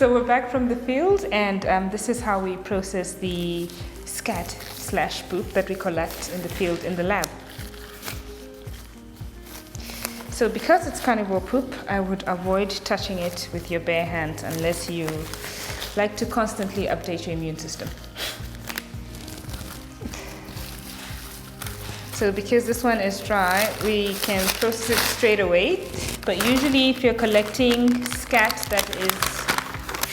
So we're back from the field, and this is how we process the scat/poop that we collect in the field in the lab. So because it's carnivore poop, I would avoid touching it with your bare hands unless you like to constantly update your immune system. So because this one is dry, we can process it straight away. But usually if you're collecting scat that is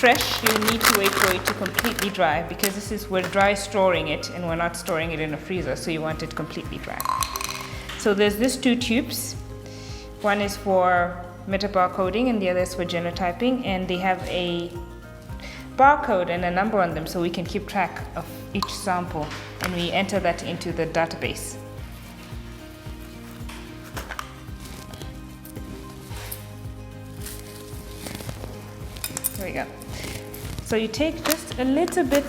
fresh, you need to wait for it to completely dry, because we're dry storing it and we're not storing it in a freezer, so you want it completely dry. So there's these two tubes. One is for metabar coding and the other is for genotyping, and they have a barcode and a number on them so we can keep track of each sample, and we enter that into the database. There we go. So you take just a little bit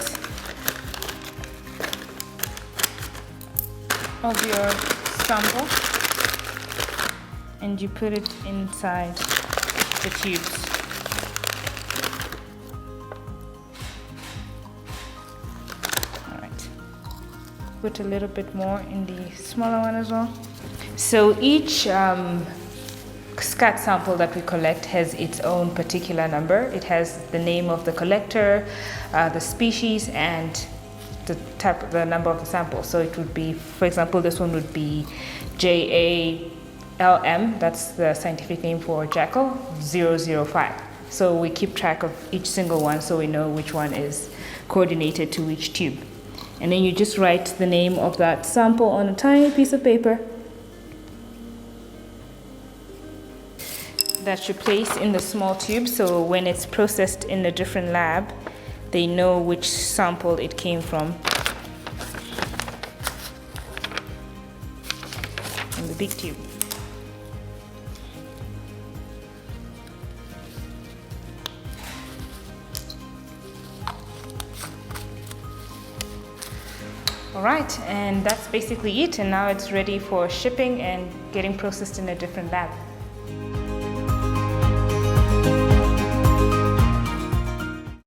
of your sample and you put it inside the tubes. All right. Put a little bit more in the smaller one as well. So each scat sample that we collect has its own particular number. It has the name of the collector, the species, and the number of the sample. So it would be, for example, this one would be JALM, that's the scientific name for jackal, 005. So we keep track of each single one so we know which one is coordinated to each tube. And then you just write the name of that sample on a tiny piece of paper. That you place in the small tube, so when it's processed in a different lab, they know which sample it came from. In the big tube. All right, and that's basically it, and now it's ready for shipping and getting processed in a different lab.